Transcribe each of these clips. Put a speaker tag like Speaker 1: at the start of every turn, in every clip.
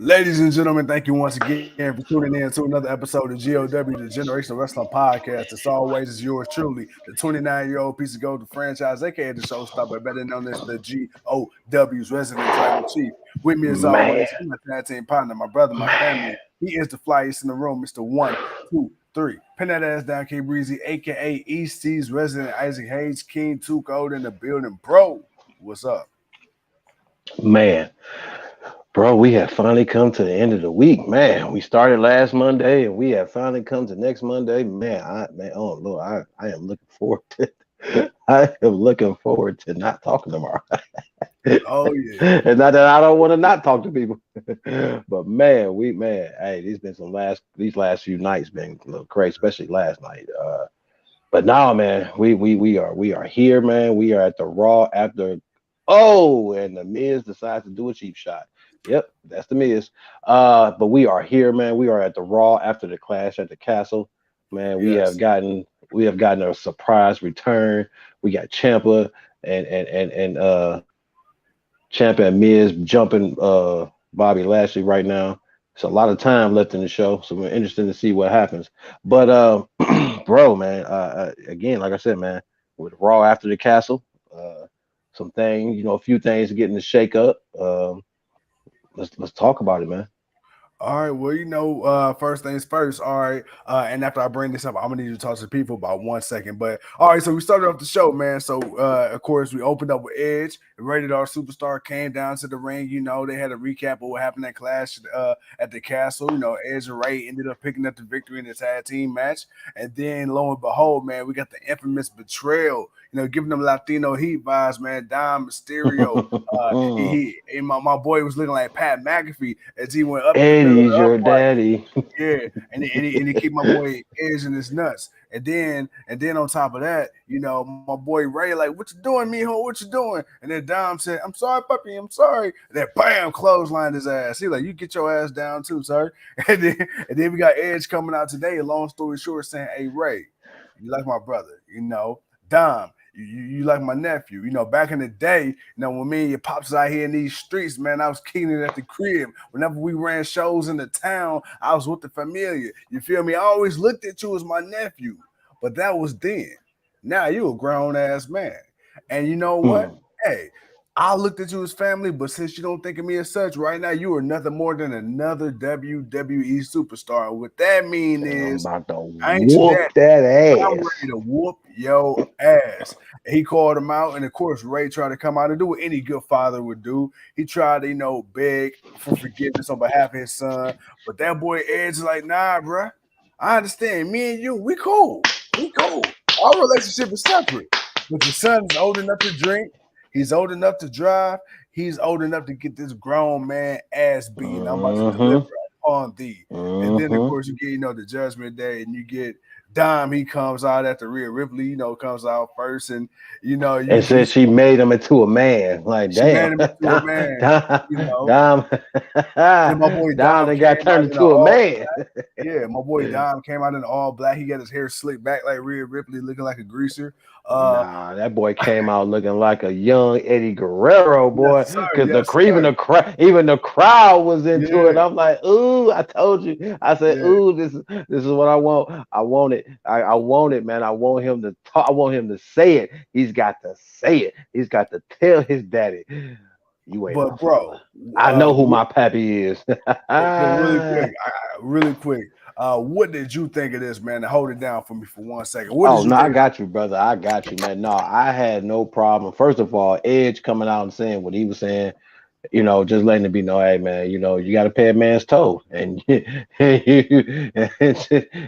Speaker 1: Ladies and gentlemen, thank you once again for tuning in to another episode of GOW, the Generational Wrestling Podcast. As always, is yours truly, the 29-year-old piece of gold, the franchise, aka the showstopper, better known as the GOW's resident tribal chief. With me, as
Speaker 2: Man.
Speaker 1: always, my tag team partner, my brother, my family. He is the flyest in the room, Mr. 1, 2, 3. Pin that ass down, K Breezy, aka East Seas resident Isaac Hayes, King Too Cold in the building. Bro, what's up?
Speaker 2: Man, bro, we have finally come to the end of the week. Man, we started last Monday and we have finally come to next Monday. Oh Lord, I am looking forward to I am looking forward to not talking tomorrow.
Speaker 1: Oh, yeah.
Speaker 2: It's not that I don't want to not talk to people. But man, hey, these last few nights been a little crazy, especially last night. But now, man, we are here, man. We are at the Raw after. Oh, and the Miz decides to do a cheap shot. Yep, that's the Miz. But we are here, man. We are at the Raw after the Clash at the Castle. Man, we
Speaker 1: Yes.
Speaker 2: have gotten a surprise return. We got Ciampa and Ciampa and Miz jumping Bobby Lashley right now. It's a lot of time left in the show, so we're interested to see what happens. But bro, man, again, like I said, man, with Raw after the Castle, some things, a few things getting to shake up. Let's talk about it, man.
Speaker 1: All right. Well, first things first. All right. And after I bring this up, I'm gonna need you to talk to people about 1 second. But all right, so we started off the show, man. So of course we opened up with Edge. Rated R Superstar came down to the ring. They had a recap of what happened at Clash at the Castle. Edge and Ray ended up picking up the victory in the tag team match. And then lo and behold, man, we got the infamous betrayal. Giving them Latino heat vibes, man. Dom Mysterio. My boy was looking like Pat McAfee as he went up in the middle of
Speaker 2: Eddie's
Speaker 1: the
Speaker 2: your
Speaker 1: upright.
Speaker 2: daddy.
Speaker 1: Yeah, and he keep my boy Edge in his nuts. And then on top of that, my boy Ray, like, what you doing, mijo? What you doing? And then Dom said, I'm sorry, puppy, I'm sorry. And then bam, clotheslined his ass. He like, you get your ass down too, sir. And then we got Edge coming out today, long story short, saying, hey, Ray, you like my brother, Dom. You like my nephew. Back in the day, when me and your pops was out here in these streets, man, I was keening at the crib. Whenever we ran shows in the town, I was with the familia. You feel me? I always looked at you as my nephew, but that was then. Now you a grown-ass man. And you know what? Hey, I looked at you as family, but since you don't think of me as such, right now you are nothing more than another WWE superstar. And what that mean is,
Speaker 2: I'm about to
Speaker 1: I ain't your
Speaker 2: whoop
Speaker 1: dad.
Speaker 2: that
Speaker 1: I'm
Speaker 2: ass.
Speaker 1: ready to whoop your ass. He called him out, and of course, Ray tried to come out and do what any good father would do. He tried to, beg for forgiveness on behalf of his son. But that boy Edge is like, nah, bro. I understand. Me and you, we cool. We cool. Our relationship is separate. But your son is old enough to drink. He's old enough to drive. He's old enough to get this grown man ass beaten. I'm about to deliver on thee. And then, of course, you get, the Judgment Day, and you get Dom. He comes out after Rhea Ripley, comes out first, and
Speaker 2: And said she made him into a man. Like,
Speaker 1: she
Speaker 2: damn,
Speaker 1: made him into a man.
Speaker 2: Dom,
Speaker 1: Then my boy
Speaker 2: Dom
Speaker 1: Dom
Speaker 2: they got
Speaker 1: came out
Speaker 2: turned
Speaker 1: in
Speaker 2: into a man.
Speaker 1: Yeah, my boy Dom came out in all black. He got his hair slicked back like Rhea Ripley, looking like a greaser.
Speaker 2: Nah, that boy came out looking like a young Eddie Guerrero, boy.
Speaker 1: Yes, sir.
Speaker 2: Because
Speaker 1: Yes,
Speaker 2: even the crowd was into it.
Speaker 1: Yeah.
Speaker 2: I'm like, ooh, I told you. I said,
Speaker 1: Yeah.
Speaker 2: ooh, this is what I want. I want it. I want it, man. I want him to talk. I want him to say it. He's got to say it. He's got to tell his daddy, you ain't my
Speaker 1: But bro,
Speaker 2: father. I know who my pappy is.
Speaker 1: really quick, what did you think of this, man? To hold it down for me for 1 second. What
Speaker 2: Oh
Speaker 1: did you
Speaker 2: no, I
Speaker 1: think?
Speaker 2: got you, brother. I got you, man. No, I had no problem. First of all, Edge coming out and saying what he was saying, just letting it be know, hey man, you got to pay a man's toll, and and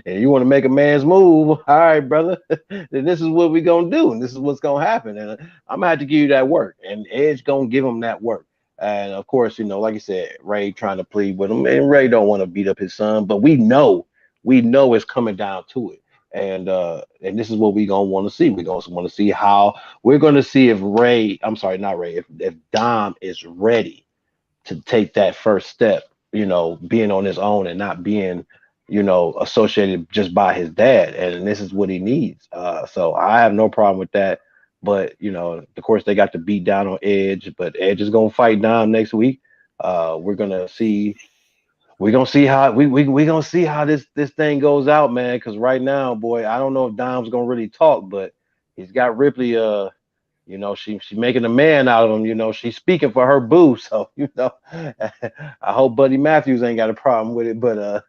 Speaker 2: you want to make a man's move. All right, brother. Then this is what we gonna do, and this is what's gonna happen, and I'm gonna have to give you that work, and Edge gonna give him that work. And of course, like you said, Ray trying to plead with him, and Ray don't want to beat up his son, but we know we know it's coming down to it. And this is what we gonna want to see. We gonna want to see how we're gonna see if Ray, I'm sorry, not Ray, if Dom is ready to take that first step, being on his own and not being, associated just by his dad. And this is what he needs. So I have no problem with that. But, of course, they got to beat down on Edge, but Edge is going to fight Dom next week. We're going to see. We're gonna see how we gonna see how this thing goes out, man. Because right now, boy, I don't know if Dom's gonna really talk, but he's got Ripley. She's making a man out of him. She's speaking for her boo. So I hope Buddy Matthews ain't got a problem with it. But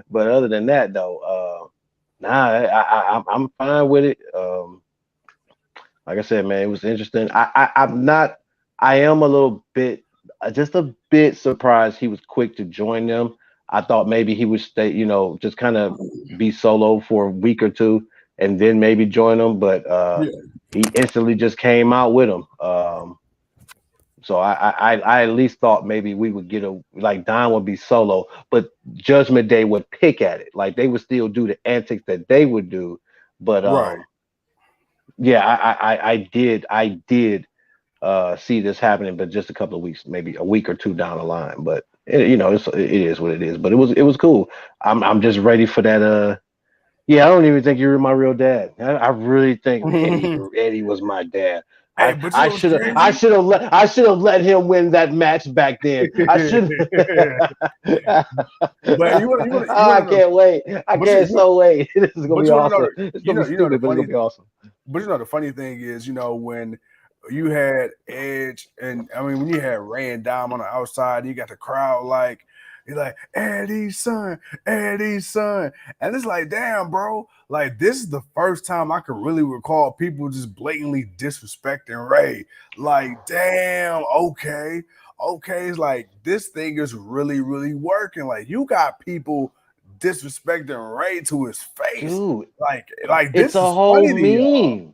Speaker 2: but other than that, though, nah, I'm fine with it. Like I said, man, it was interesting. I'm not. I am a little bit, just a bit surprised he was quick to join them. I thought maybe he would stay, just kind of be solo for a week or two and then maybe join them. But
Speaker 1: Yeah.
Speaker 2: he instantly just came out with them. So I at least thought maybe we would get like Don would be solo, but Judgment Day would pick at it. Like they would still do the antics that they would do. But
Speaker 1: Right.
Speaker 2: yeah, I did see this happening, but just a couple of weeks, maybe a week or two down the line. But it is what it is. But it was cool. I'm just ready for that. Yeah, I don't even think you're my real dad. I really think Eddie was my dad.
Speaker 1: Hey,
Speaker 2: I
Speaker 1: but you
Speaker 2: I
Speaker 1: know what's
Speaker 2: should have I
Speaker 1: crazy?
Speaker 2: should have let him win that match back then. I should.
Speaker 1: But you
Speaker 2: I
Speaker 1: want to know?
Speaker 2: can't wait. I
Speaker 1: But
Speaker 2: can't so wait. This is gonna
Speaker 1: but
Speaker 2: be
Speaker 1: you want to know?
Speaker 2: awesome. It's gonna be
Speaker 1: The
Speaker 2: stupid, but it's
Speaker 1: funny.
Speaker 2: gonna be awesome.
Speaker 1: But the funny thing is, when you had Edge and I mean when you had Ray and Dom on the outside, you got the crowd like you're like Eddie's son, and it's like, damn, bro, like this is the first time I can really recall people just blatantly disrespecting Ray. Like, damn, okay, it's like this thing is really, really working. Like you got people disrespecting Ray to his face.
Speaker 2: Dude,
Speaker 1: Like
Speaker 2: it's
Speaker 1: this
Speaker 2: a
Speaker 1: is
Speaker 2: whole
Speaker 1: funny to y'all.
Speaker 2: meme.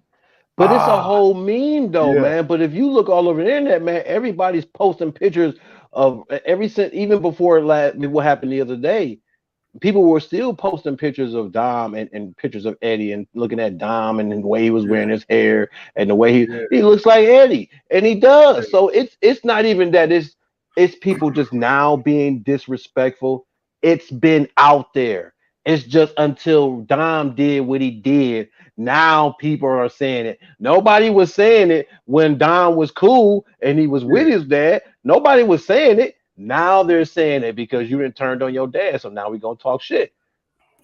Speaker 2: But it's a
Speaker 1: Ah,
Speaker 2: whole meme though,
Speaker 1: yeah,
Speaker 2: man. But if you look all over the internet, man, everybody's posting pictures of every since even before what happened the other day. People were still posting pictures of Dom and pictures of Eddie and looking at Dom and the way he was
Speaker 1: yeah,
Speaker 2: wearing his hair and the way
Speaker 1: yeah,
Speaker 2: he looks like Eddie. And he
Speaker 1: yeah,
Speaker 2: does. So it's not even that it's people just now being disrespectful. It's been out there. It's just until Dom did what he did. Now people are saying it. Nobody was saying it when Dom was cool and he was with
Speaker 1: yeah,
Speaker 2: his dad. Nobody was saying it. Now they're saying it because you didn't turned on your dad, so now we're gonna talk shit.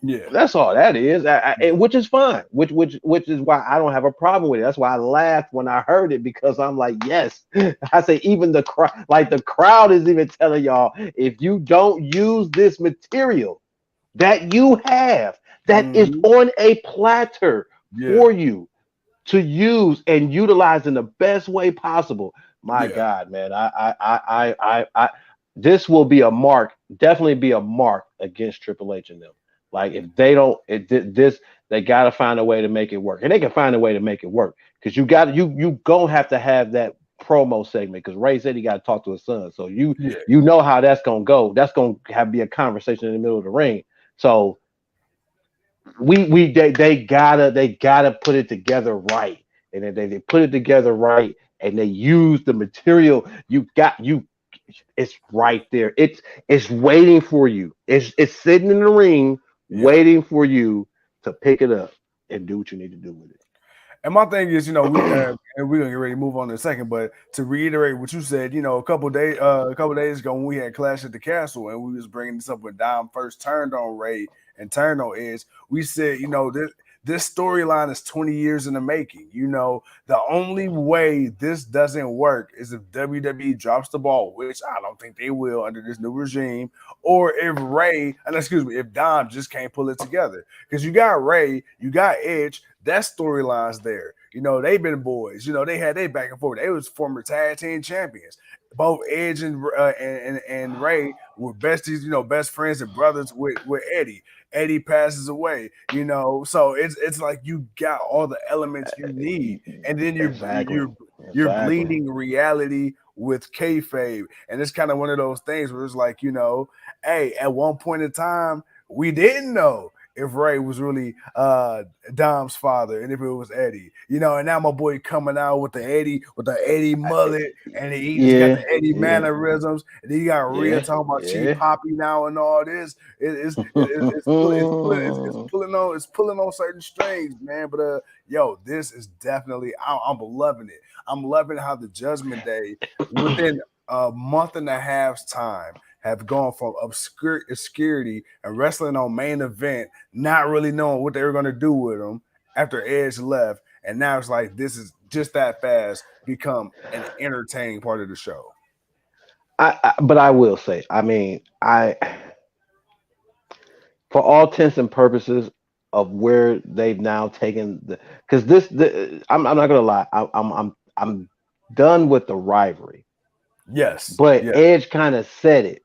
Speaker 1: yeah,
Speaker 2: That's all that is,
Speaker 1: yeah.
Speaker 2: which is fine. Which is why I don't have a problem with it. That's why I laughed when I heard it because I'm like, yes. I say even the crowd, like the crowd is even telling y'all if you don't use this material that you have, that is
Speaker 1: Hmm.
Speaker 2: on a platter
Speaker 1: Yeah,
Speaker 2: for you to use and utilize in the best way possible. My
Speaker 1: yeah,
Speaker 2: God, man, this will be a mark, definitely be a mark against Triple H and them. Like if they don't, this they got to find a way to make it work, and they can find a way to make it work because you gonna have to have that promo segment because Ray said he got to talk to his son, so
Speaker 1: yeah,
Speaker 2: you know how that's gonna go. That's gonna have be a conversation in the middle of the ring. So they gotta put it together right, and then they put it together right, and they use the material you. It's right there. It's waiting for you. It's sitting in the ring,
Speaker 1: yeah.
Speaker 2: waiting for you to pick it up and do what you need to do with
Speaker 1: And my thing is, we
Speaker 2: it.
Speaker 1: and we're gonna get ready to move on in a second, but to reiterate what you said, a couple days ago when we had Clash at the Castle and we was bringing this up when Dom first turned on Ray and turned on Edge, we said, this storyline is 20 years in the making. The only way this doesn't work is if WWE drops the ball, which I don't think they will under this new regime, or if if Dom just can't pull it together. Because you got Ray, you got Edge, that storyline's there. They've been boys. They had they back and forth. They was former tag team champions. Both Edge and Ray were besties, best friends and brothers with Eddie. Eddie passes away, so it's like you got all the elements you need, and then
Speaker 2: Exactly.
Speaker 1: you're
Speaker 2: Exactly.
Speaker 1: bleeding reality with kayfabe, and it's kind of one of those things where it's like, hey, at one point in time, we didn't know if Ray was really Dom's father and if it was Eddie. And now my boy coming out with the Eddie mullet, and he just got the
Speaker 2: Yeah,
Speaker 1: Eddie
Speaker 2: yeah,
Speaker 1: mannerisms, and then you got Rhea
Speaker 2: yeah,
Speaker 1: talking about Chief
Speaker 2: yeah.
Speaker 1: Poppy now and all this. It's pulling on certain strings, man. But yo, this is definitely I'm loving it. I'm loving how the Judgment Day within a month and a half's time have gone from obscurity and wrestling on main event, not really knowing what they were going to do with them after Edge left. And now it's like this is just that fast become an entertaining part of the show.
Speaker 2: But I will say, I mean, for all intents and purposes of where they've now taken because I'm not gonna lie, I'm done with the rivalry.
Speaker 1: Yes,
Speaker 2: But
Speaker 1: yes,
Speaker 2: Edge kind of said it,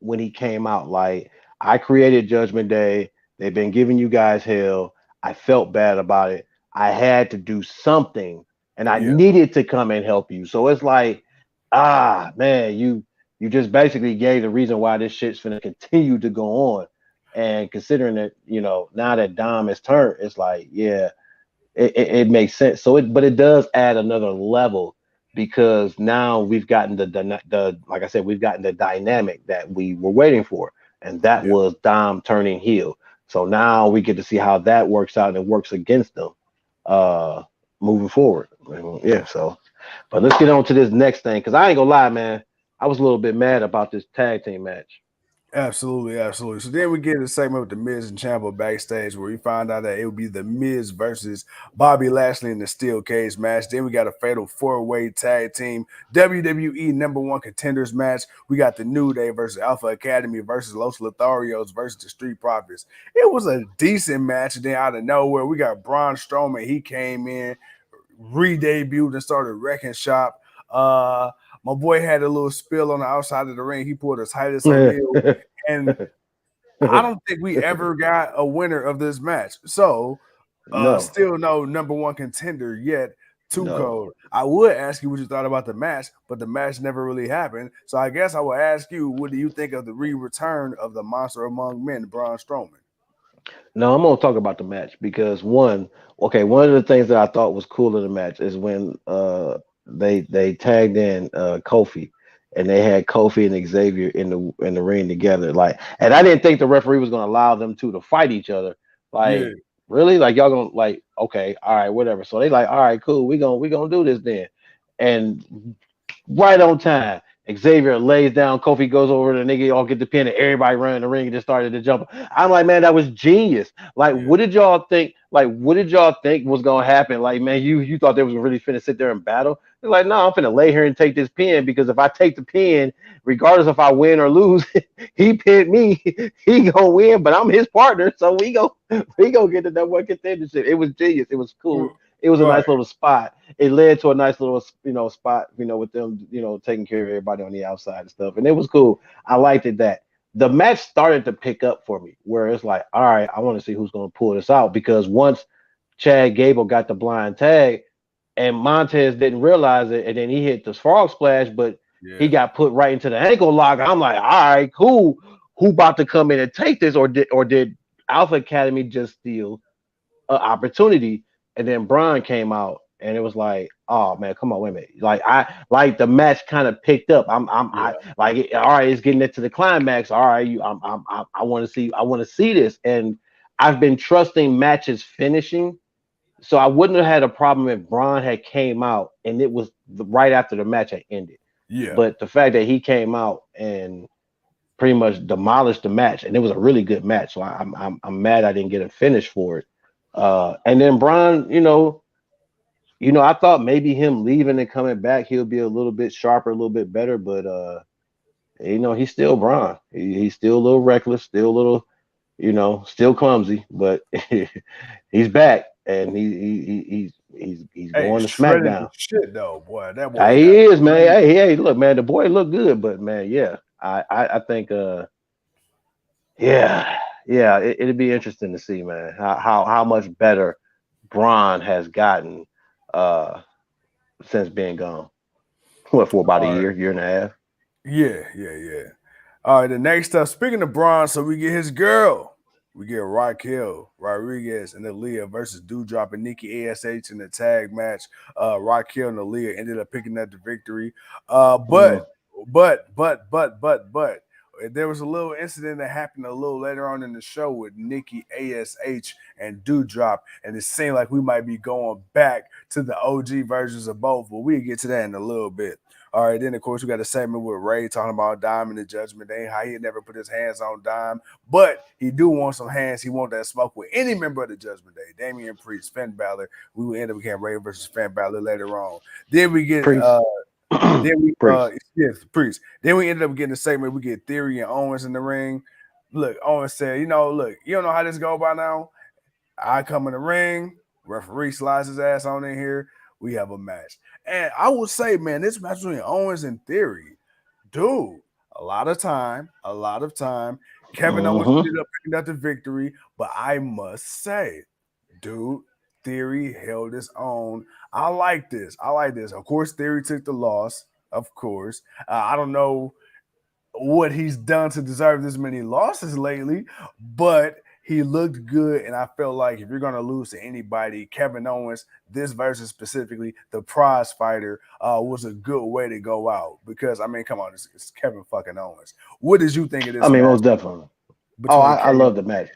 Speaker 2: when he came out. Like, I created Judgment Day. They've been giving you guys hell. I felt bad about it. I had to do something, and I
Speaker 1: yeah,
Speaker 2: needed to come and help you. So it's like, man, you just basically gave the reason why this shit's gonna continue to go on. And considering that, now that Dom has turned, it's like, yeah, it makes sense. But it does add another level because now we've gotten the like I said, we've gotten the dynamic that we were waiting for, and that
Speaker 1: yeah.
Speaker 2: was Dom turning heel. So now we get to see how that works out and it works against them, uh, moving forward. Yeah. So, but let's get on to this next thing because I ain't gonna lie, man. I was a little bit mad about this tag team match.
Speaker 1: Absolutely, absolutely. So then we get a segment with the Miz and Ciampa backstage where we find out that it would be the Miz versus Bobby Lashley in the steel cage match. Then we got a fatal four-way tag team WWE number one contenders match. We got the New Day versus Alpha Academy versus Los Lotharios versus the Street Profits. It was a decent match. And then out of nowhere, we got Braun Strowman. He came in, re-debuted, and started wrecking shop. My boy had a little spill on the outside of the ring. He pulled a Titus O'Neil, and I don't think we ever got a winner of this match. So,
Speaker 2: No,
Speaker 1: still no number one contender yet. Too
Speaker 2: no.
Speaker 1: cold. I would ask you what you thought about the match, but the match never really happened. So I guess I will ask you, what do you think of the return of the monster among men, Braun Strowman?
Speaker 2: No, I'm gonna talk about the match because one of the things that I thought was cool in the match is when they tagged in Kofi and they had Kofi and Xavier in the ring together. Like, and I didn't think the referee was gonna allow them two to fight each other.
Speaker 1: Yeah,
Speaker 2: Like, really? Like, y'all gonna, like, okay, all right, whatever. So they like, all right, cool, we gonna do this then. And right on time. Xavier lays down, Kofi goes over to the nigga, all get the pin, and everybody running the ring and just started to jump. I'm like, man, that was genius. Like,
Speaker 1: yeah,
Speaker 2: what did y'all think? Like, what did y'all think was gonna happen? Like, man, you thought they was really finna sit there and battle? They're like, no, I'm finna lay here and take this pin because if I take the pin, regardless if I win or lose, he pinned me, he gonna win, but I'm his partner, so we go get the number one contendership. It was genius. It was cool. It was a
Speaker 1: right.
Speaker 2: nice little spot. It led to a nice little spot, with them, taking care of everybody on the outside and stuff, and it was cool. I liked it that the match started to pick up for me, where it's like, all right, I want to see who's going to pull this out because once Chad Gable got the blind tag and Montez didn't realize it, and then he hit the frog splash, but he
Speaker 1: Yeah,
Speaker 2: got put right into the ankle lock. I'm like, all right, cool. Who about to come in and take this, or did Alpha Academy just steal opportunity? And then Brian came out, and it was like, oh man, come on, wait a minute. Like the match kind of picked up. I
Speaker 1: yeah,
Speaker 2: like, all right, it's getting into the climax. All right, I want to see this, and I've been trusting matches finishing, so I wouldn't have had a problem if Braun had came out and it was right after the match had ended.
Speaker 1: yeah,
Speaker 2: But the fact that he came out and pretty much demolished the match, and it was a really good match. So I'm mad I didn't get a finish for it. And then Braun, I thought maybe him leaving and coming back, he'll be a little bit sharper, a little bit better. But he's still Braun. He's still a little reckless, still a little, still clumsy. But he's back, and he's
Speaker 1: hey,
Speaker 2: going to
Speaker 1: shredded the
Speaker 2: SmackDown.
Speaker 1: shit though, boy. That boy
Speaker 2: He
Speaker 1: got
Speaker 2: is, man.
Speaker 1: shredded.
Speaker 2: Hey, look, man. The boy looked good, but man, yeah, I think yeah, yeah, it'd be interesting to see, man, how much better Braun has gotten uh since being gone. What, for about a
Speaker 1: All right.
Speaker 2: year and a half?
Speaker 1: Yeah, yeah, yeah. All right, the next up, speaking of Braun, so we get his girl. We get Raquel Rodriguez and Aaliyah versus Doudrop and Nikki ASH in the tag match. Raquel and Aaliyah ended up picking up the victory. Uh,
Speaker 2: Mm.
Speaker 1: but, but, there was a little incident that happened a little later on in the show with Nikki ASH and Doudrop, and it seemed like we might be going back to the OG versions of both, but we'll get to that in a little bit. All right, then of course we got a segment with Ray talking about Dime and the Judgment Day, how he had never put his hands on Dime, but he do want some hands. He want that smoke with any member of the Judgment Day. Damian Priest, Finn Balor. We will end up getting Ray versus Finn Balor later on. Then we get
Speaker 2: Priest.
Speaker 1: then we
Speaker 2: Priest.
Speaker 1: yes, Priest. Then we ended up getting a segment. We get Theory and Owens in the ring. Look, Owens said, look, you don't know how this go by now. I come in the ring, referee slides his ass on in here. We have a match. And I will say, man, this match between Owens and Theory, dude, a lot of time. Kevin Owens
Speaker 2: Mm-hmm.
Speaker 1: ended up picking up the victory, but I must say, dude, Theory held his own. I like this. Of course, Theory took the loss. Of course. I don't know what he's done to deserve this many losses lately, but he looked good, and I felt like if you're going to lose to anybody, Kevin Owens, this versus specifically the prize fighter, was a good way to go out because, I mean, come on, it's Kevin fucking Owens. What did you think of
Speaker 2: I
Speaker 1: this
Speaker 2: mean,
Speaker 1: match
Speaker 2: most definitely. Oh,
Speaker 1: between
Speaker 2: I
Speaker 1: Kevin?
Speaker 2: love the match.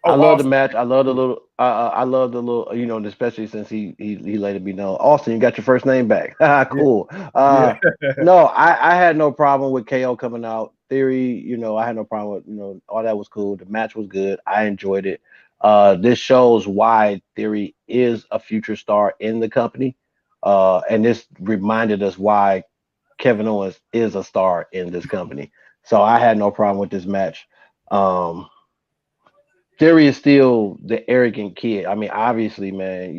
Speaker 2: I
Speaker 1: Oh,
Speaker 2: love the
Speaker 1: awesome.
Speaker 2: match. I love the little. I love the little. Especially since he let it be known. Austin, you got your first name back.
Speaker 1: Yeah,
Speaker 2: Cool.
Speaker 1: yeah,
Speaker 2: No, I had no problem with KO coming out. Theory, I had no problem with all that was cool. The match was good. I enjoyed it. This shows why Theory is a future star in the company. And this reminded us why Kevin Owens is a star in this company. So I had no problem with this match. Um, Theory is still the arrogant kid. I mean, obviously, man,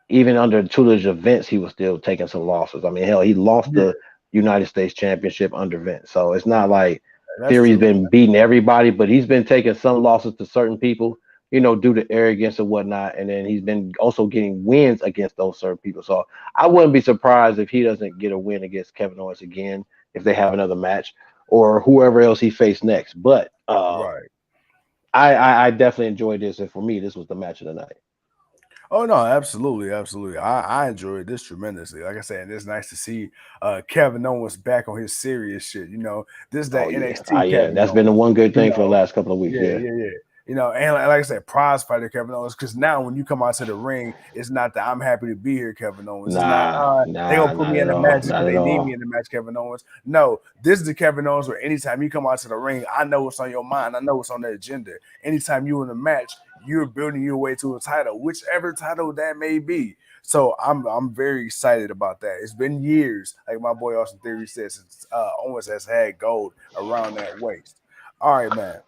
Speaker 2: even under the tutelage of Vince, he was still taking some losses. I mean, hell, he lost
Speaker 1: yeah.
Speaker 2: the United States Championship under Vince. So it's not like
Speaker 1: That's
Speaker 2: Theory's
Speaker 1: true.
Speaker 2: been beating everybody, but he's been taking some losses to certain people, due to arrogance and whatnot. And then he's been also getting wins against those certain people. So I wouldn't be surprised if he doesn't get a win against Kevin Owens again if they have another match or whoever else he faced next. But
Speaker 1: Right.
Speaker 2: I definitely enjoyed this, and for me, this was the match of the night.
Speaker 1: Oh no, absolutely, absolutely. I enjoyed this tremendously. Like I said, and it's nice to see Kevin Owens back on his serious shit. This is
Speaker 2: Oh
Speaker 1: that
Speaker 2: yeah,
Speaker 1: NXT
Speaker 2: yeah.
Speaker 1: Kevin
Speaker 2: That's been the
Speaker 1: Owens.
Speaker 2: one good
Speaker 1: You
Speaker 2: thing for the
Speaker 1: know,
Speaker 2: last couple of weeks.
Speaker 1: yeah,
Speaker 2: Yeah.
Speaker 1: yeah, yeah. And like I said, prize fighter Kevin Owens. Because now when you come out to the ring, it's not that I'm happy to be here, Kevin Owens. It's not
Speaker 2: Nah,
Speaker 1: they gonna
Speaker 2: nah,
Speaker 1: put
Speaker 2: not
Speaker 1: me in
Speaker 2: at
Speaker 1: the
Speaker 2: all.
Speaker 1: match just
Speaker 2: Not
Speaker 1: because
Speaker 2: at
Speaker 1: they need me
Speaker 2: all.
Speaker 1: in the match, Kevin Owens. No, this is the Kevin Owens where anytime you come out to the ring, I know what's on your mind. I know what's on the agenda. Anytime you in the match, you're building your way to a title, whichever title that may be. So I'm very excited about that. It's been years, like my boy Austin Theory says, since Owens has had gold around that waist. All right, man.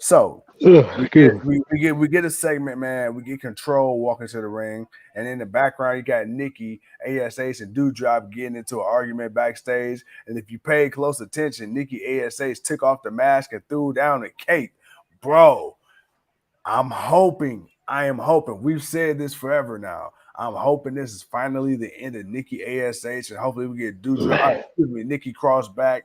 Speaker 1: So
Speaker 2: Ugh,
Speaker 1: we
Speaker 2: excuse
Speaker 1: get
Speaker 2: me.
Speaker 1: we get a segment, man. We get Control walking to the ring, and in the background you got Nikki, ASH, and Doudrop getting into an argument backstage. And if you pay close attention, Nikki ASH took off the mask and threw down the cape, bro. I am hoping. We've said this forever now. I'm hoping this is finally the end of Nikki ASH, and hopefully we get Nikki Cross back,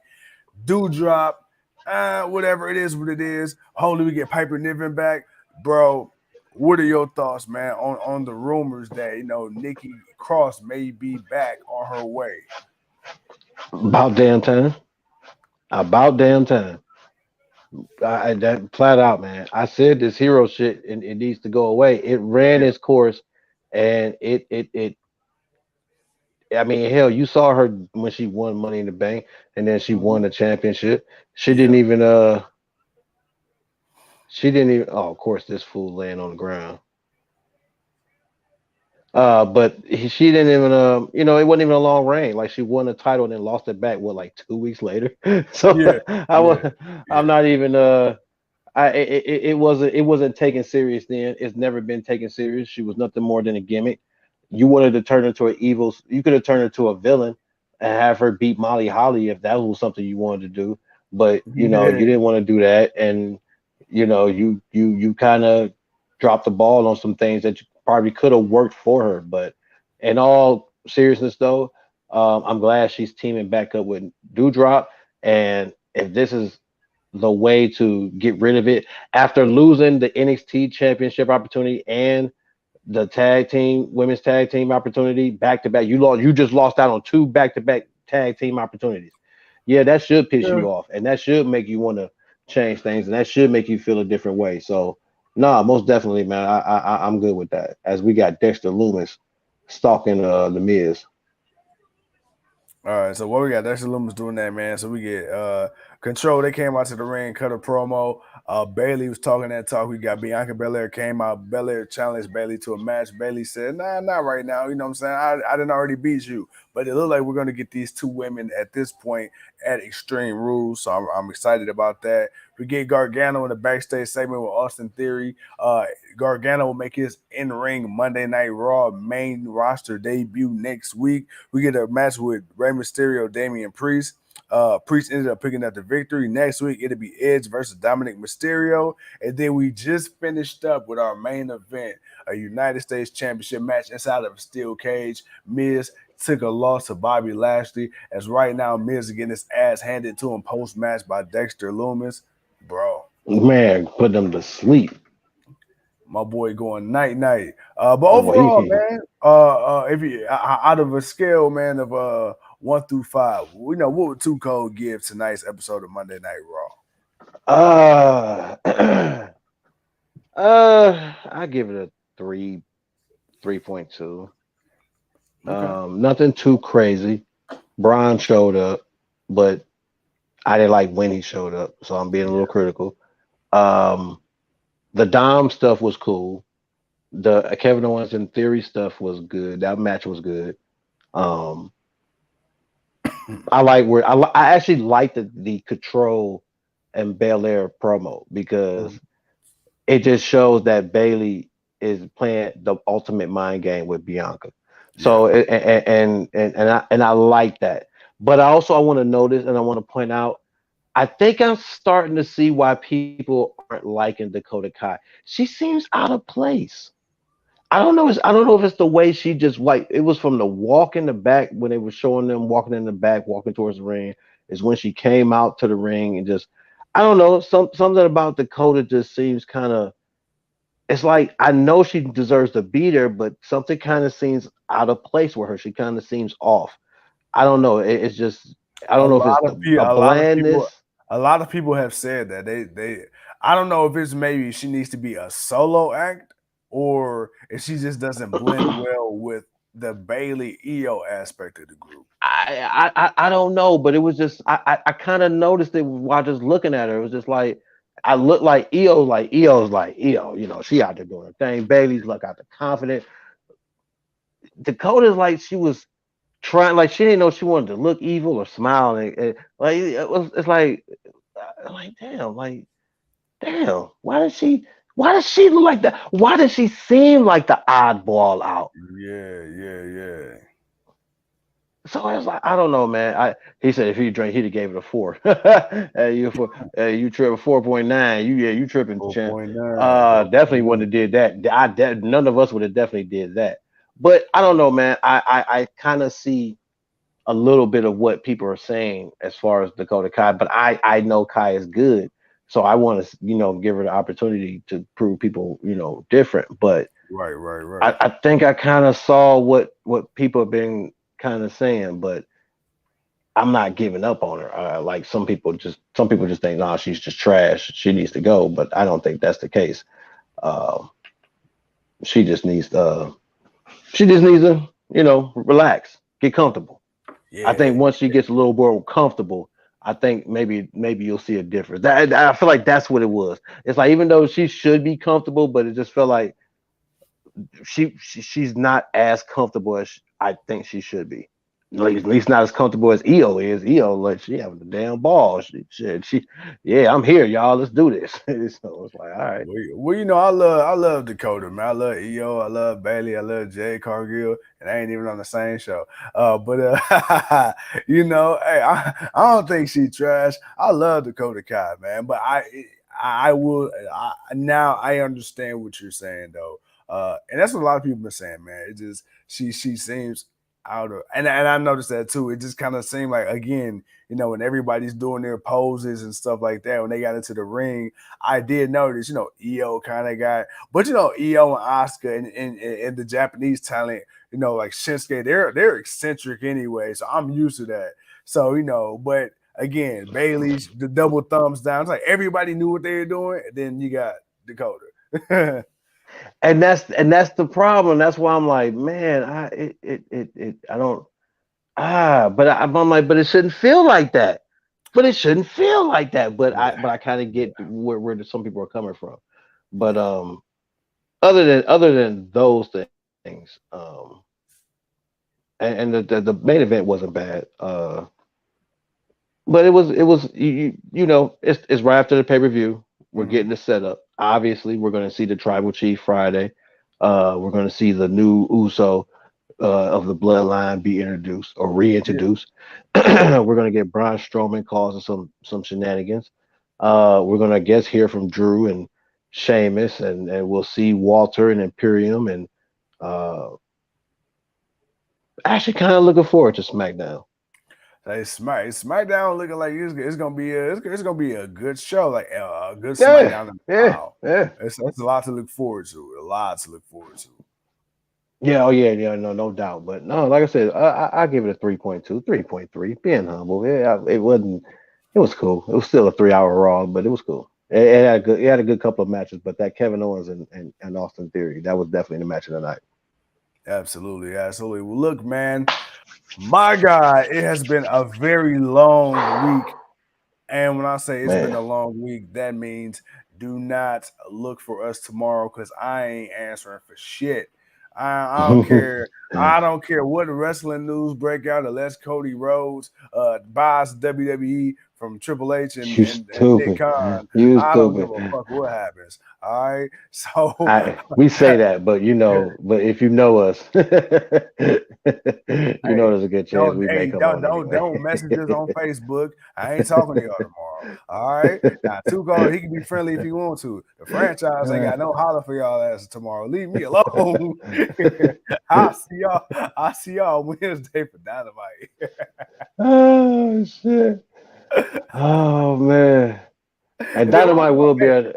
Speaker 1: Dewdrop, whatever it is, what it is. Hopefully we get Piper Niven back, bro. What are your thoughts, man, on the rumors that Nikki Cross may be back on her way?
Speaker 2: About damn time. About damn time. That flat out, man. I said this hero shit, and it needs to go away. It ran
Speaker 1: Yeah,
Speaker 2: its course, and it. I mean, hell, you saw her when she won Money in the Bank, and then she
Speaker 1: mm-hmm.
Speaker 2: won the championship. She didn't
Speaker 1: Yeah,
Speaker 2: even. She didn't even. Oh, of course, this fool laying on the ground. But she didn't even, it wasn't even a long reign. Like she won the title and then lost it back. What, like 2 weeks later? So
Speaker 1: yeah,
Speaker 2: I
Speaker 1: yeah,
Speaker 2: was, I'm
Speaker 1: yeah,
Speaker 2: not even. It wasn't taken serious then. It's never been taken serious. She was nothing more than a gimmick. You wanted to turn her into an evil. You could have turned her to a villain and have her beat Molly Holly if that was something you wanted to do. But you
Speaker 1: yeah,
Speaker 2: didn't want to do that, and you kind of dropped the ball on some things that you probably could have worked for her. But in all seriousness, though, I'm glad she's teaming back up with Dewdrop, and if this is the way to get rid of it after losing the NXT championship opportunity and the women's tag team opportunity back to back. You just lost out on two back to back tag team opportunities. Yeah, that should piss
Speaker 1: Yeah.
Speaker 2: you off, and that should make you want to change things, and that should make you feel a different way. So, nah, most definitely, man. I'm good with that. As we got Dexter Loomis stalking the Miz.
Speaker 1: All right, so what we got? Dexter Lumis doing that, man. So we get Control. They came out to the ring, cut a promo. Bailey was talking that talk. We got Bianca Belair came out. Belair challenged Bailey to a match. Bailey said, "Nah, not right now. You know what I'm saying? I didn't already beat you, but it looked like we're gonna get these two women at this point at Extreme Rules. So I'm excited about that. We get Gargano in the backstage segment with Austin Theory. Gargano will make his in-ring Monday Night Raw main roster debut next week. We get a match with Rey Mysterio, Damian Priest. Priest ended up picking up the victory. Next week, it'll be Edge versus Dominic Mysterio. And then we just finished up with our main event, a United States Championship match inside of a steel cage. Miz took a loss to Bobby Lashley, as right now Miz is getting his ass handed to him post-match by Dexter Loomis. Bro,
Speaker 2: Man, put them to sleep.
Speaker 1: my boy going night night. But
Speaker 2: Well,
Speaker 1: overall, man, if you out of a scale, man, of 1 through 5, we know what would Too Cold give tonight's episode of Monday Night Raw.
Speaker 2: uh, I give it a 3.2.
Speaker 1: Okay.
Speaker 2: Nothing too crazy. Braun showed up, but I didn't like when he showed up, so I'm being a little
Speaker 1: Yeah.
Speaker 2: critical. Um, the Dom stuff was cool. The Kevin Owens and Theory stuff was good. That match was good. Um, I like where I actually like the Control and Belair promo because it just shows that Bailey is playing the ultimate mind game with Bianca.
Speaker 1: Yeah.
Speaker 2: So and I like that. But I want to notice and I want to point out. I think I'm starting to see why people aren't liking Dakota Kai. She seems out of place. I don't know if it's the way she just like it was from the walk in the back when they were showing them walking in the back, walking towards the ring, is when she came out to the ring and just I don't know, something about Dakota just seems kind of it's like I know she deserves to be there, but something kind of seems out of place with her. She kind of seems off. I don't know. It's just I
Speaker 1: A
Speaker 2: don't know if it's
Speaker 1: lot of people,
Speaker 2: a blandness.
Speaker 1: a lot of people have said that they. I don't know if it's maybe she needs to be a solo act or if she just doesn't blend well with the Bailey EO aspect of the group.
Speaker 2: I don't know, but it was just I kind of noticed it while just looking at her. It was just like I look like EO's like EO, she out there doing her thing. Bailey's look out the confident. Dakota's like she was trying, like she didn't know she wanted to look evil or smile, like it's like damn, why does she look like that? Why does she seem like the oddball out?
Speaker 1: Yeah, yeah, yeah.
Speaker 2: So I was like, I don't know, man. He said if he drank, he'd have gave it a 4. You trip 4.9. You tripping,
Speaker 1: Four
Speaker 2: champ.
Speaker 1: point nine.
Speaker 2: Definitely wouldn't have did that. None of us would have definitely did that. But I don't know, man. I kind of see a little bit of what people are saying as far as Dakota Kai, but I know Kai is good, so I want to give her the opportunity to prove people different. But
Speaker 1: Right, right, right.
Speaker 2: I think I kind of saw what people have been kind of saying, but I'm not giving up on her. Like some people just think, nah, she's just trash. She needs to go, but I don't think that's the case. Uh, she just needs to relax, get comfortable. I
Speaker 1: Yeah,
Speaker 2: think once she gets a little more comfortable, I think maybe you'll see a difference. I feel like that's what it was. It's like even though she should be comfortable, but it just felt like she's not as comfortable as I think she should be. At least not as comfortable as EO is. EO, like she having the damn ball. Yeah, I'm here, y'all. Let's do this. So it's like, all right.
Speaker 1: well, I love Dakota, man. I love EO, I love Bailey, I love Jay Cargill, and I ain't even on the same show. But hey, I don't think she trash. I love Dakota Kai, man. But now I understand what you're saying though. And that's what a lot of people been saying, man. It just she seems out of, and I noticed that too. It just kind of seemed like, again, when everybody's doing their poses and stuff like that, when they got into the ring, I did notice, EO kind of got, but EO and Oscar and the Japanese talent, like Shinsuke, they're eccentric anyway, so I'm used to that. So but again, Bailey's the double thumbs down. It's like everybody knew what they were doing, and then you got Dakota.
Speaker 2: And that's the problem. That's why I'm like, man, I don't I'm like, but it shouldn't feel like that. But it shouldn't feel like that. But I kind of get where some people are coming from. But other than those things, and the main event wasn't bad. But it was it's right after the pay-per-view. We're getting the setup. Obviously, we're going to see the Tribal Chief Friday. We're going to see the new Uso of the Bloodline be introduced or reintroduced. We're going to get Braun Strowman causing some shenanigans. We're going to guess hear from Drew and Sheamus, and we'll see Walter and Imperium, and uh, actually kind of looking forward to SmackDown.
Speaker 1: Like SmackDown looking like it's gonna be a good show, like a good
Speaker 2: Yeah,
Speaker 1: SmackDown.
Speaker 2: yeah,
Speaker 1: Wow,
Speaker 2: yeah.
Speaker 1: it's a lot to look forward to. A lot to look forward to.
Speaker 2: Yeah, oh yeah, yeah, no doubt. But no, like I said, I give it a 3.2, 3.3. Being humble, it wasn't. It was cool. It was still a 3 hour Raw, but it was cool. It had a good couple of matches, but that Kevin Owens and Austin Theory, that was definitely the match of the night.
Speaker 1: Absolutely, absolutely. Well, look, man, my God, it has been a very long week. And when I say it's been
Speaker 2: Man,
Speaker 1: a long week, that means do not look for us tomorrow because I ain't answering for shit. I don't care. I don't care what wrestling news break out unless Cody Rhodes buys WWE from Triple H
Speaker 2: you
Speaker 1: and Nick
Speaker 2: stupid,
Speaker 1: Khan.
Speaker 2: you
Speaker 1: I don't give
Speaker 2: stupid.
Speaker 1: a fuck what happens. All right. So
Speaker 2: We say that, but but if you know us,
Speaker 1: hey,
Speaker 2: there's a good chance we may come on anyway.
Speaker 1: don't messages on Facebook. I ain't talking to y'all tomorrow. All right. Now Tuco, he can be friendly if he wants to. The franchise ain't got no holler for y'all asses tomorrow. Leave me alone. I'll see y'all. I'll see y'all Wednesday for Dynamite.
Speaker 2: Oh shit! Oh man! And
Speaker 1: Hey, why
Speaker 2: Dynamite will be a.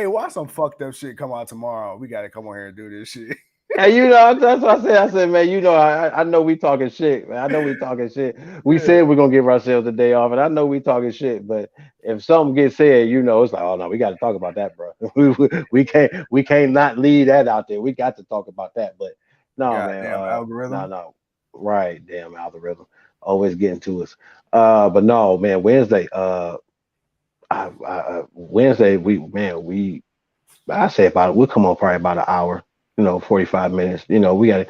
Speaker 1: why some fucked up shit come out tomorrow? We gotta come on here and do this shit.
Speaker 2: And that's what I said. I said, man, I know we talking shit, man. I know we talking shit. We
Speaker 1: Yeah.
Speaker 2: said we're gonna give ourselves a day off, and I know we talking shit. But if something gets said, it's like, oh no, we got to talk about that, bro. We can't not leave that out there. We got to talk about that. But no, man,
Speaker 1: Goddamn
Speaker 2: no,
Speaker 1: algorithm.
Speaker 2: no, right, damn algorithm, always getting to us. But no, man, Wednesday, Wednesday, I say we'll come on probably about an hour, 45 minutes. We got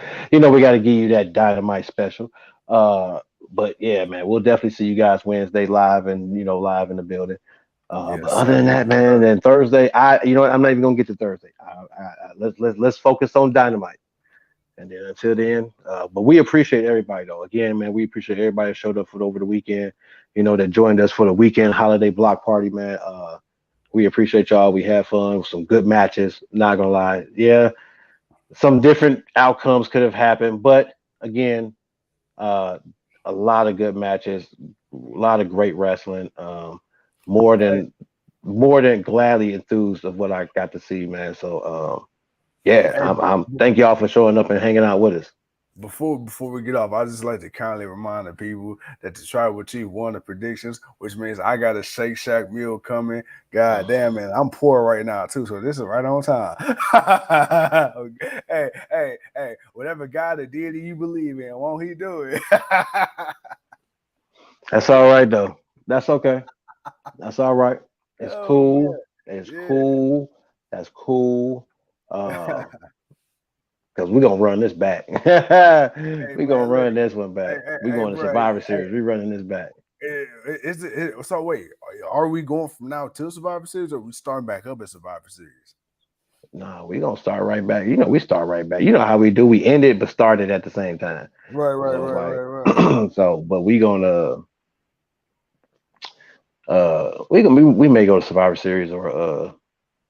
Speaker 2: to give you that Dynamite special. Uh, but yeah, man, we'll definitely see you guys Wednesday live and live in the building. But
Speaker 1: Yes,
Speaker 2: other than
Speaker 1: sir.
Speaker 2: that, man, then Thursday, I'm not even gonna get to Thursday. Let's focus on Dynamite. And then until then, but we appreciate everybody though. Again, man, we appreciate everybody that showed up for over the weekend. That joined us for the weekend holiday block party, man. We appreciate y'all. We had fun with some good matches. Not gonna lie, yeah, some different outcomes could have happened, but again, uh, a lot of good matches, a lot of great wrestling. More
Speaker 1: Hey,
Speaker 2: than more than gladly enthused of what I got to see, man. So yeah,
Speaker 1: hey,
Speaker 2: I'm thank y'all for showing up and hanging out with us.
Speaker 1: before we get off, I just like to kindly remind the people that the Tribal Chief won the predictions, which means I got a Shake Shack meal coming. God damn, man, I'm poor right now too, so this is right on time. Hey, whatever God or deity you believe in, won't He do it?
Speaker 2: That's all right though. That's okay. That's all right. It's
Speaker 1: Oh
Speaker 2: cool.
Speaker 1: man,
Speaker 2: It's
Speaker 1: yeah.
Speaker 2: cool. That's cool. Uh, because we're gonna run this back.
Speaker 1: Hey
Speaker 2: We're gonna
Speaker 1: man, look,
Speaker 2: run this one back. We're going to
Speaker 1: bro,
Speaker 2: Survivor Series. We're running this back.
Speaker 1: so wait, are we going from now to Survivor Series, or are we starting back up at Survivor Series?
Speaker 2: No, we're gonna start right back. We start right back. You know how we do. We end it but started at the same time.
Speaker 1: Right, right,
Speaker 2: So it's
Speaker 1: right,
Speaker 2: like
Speaker 1: right, right.
Speaker 2: so, but we gonna we may go to Survivor Series or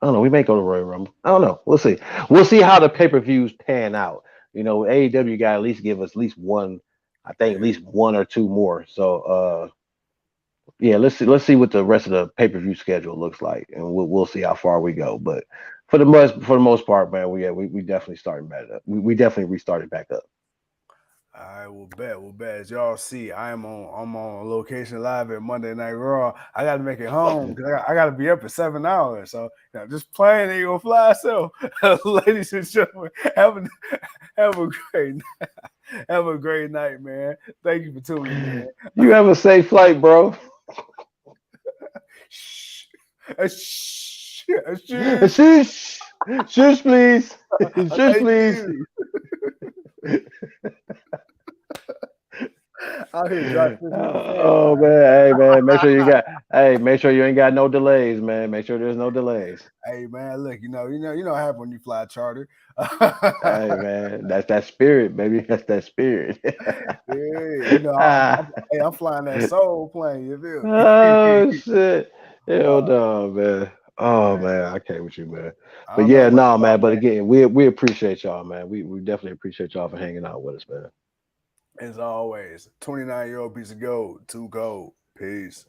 Speaker 2: I don't know. We may go to Royal Rumble. I don't know. We'll see. We'll see how the pay per views pan out. AEW got at least give us at least one. I think at least one or two more. So yeah, let's see what the rest of the pay-per-view schedule looks like, and we'll see how far we go. But for the most part, man, we definitely starting back up. We definitely restarted back up.
Speaker 1: All right, we'll bet. As y'all see, I'm on location live at Monday Night Raw. I got to make it home because I got to be up for 7 hours. So this plane ain't gonna fly. So, ladies and gentlemen, have a great have a great night, man. Thank you for tuning in.
Speaker 2: You have a safe flight, bro.
Speaker 1: Shh, shh,
Speaker 2: Shush, shush, please, shush,
Speaker 1: thank
Speaker 2: please.
Speaker 1: you. Out here, drop this with the fan.
Speaker 2: Oh man, hey man, make sure you ain't got no delays, man. Make sure there's no delays.
Speaker 1: Hey man, look, you know what happens when you fly charter.
Speaker 2: Hey man, that's that spirit, baby. That's that spirit.
Speaker 1: Yeah,
Speaker 2: Ah,
Speaker 1: hey, I'm flying that soul plane. You feel me?
Speaker 2: oh shit. Hell
Speaker 1: uh,
Speaker 2: no, man. Oh
Speaker 1: man,
Speaker 2: man, I can't with you, man.
Speaker 1: I
Speaker 2: But
Speaker 1: don't know
Speaker 2: yeah,
Speaker 1: about
Speaker 2: no,
Speaker 1: y'all,
Speaker 2: man. But
Speaker 1: man.
Speaker 2: again, we appreciate y'all, man. We definitely appreciate y'all for hanging out with us, man.
Speaker 1: As always, 29-year-old piece of gold, too cold. Peace.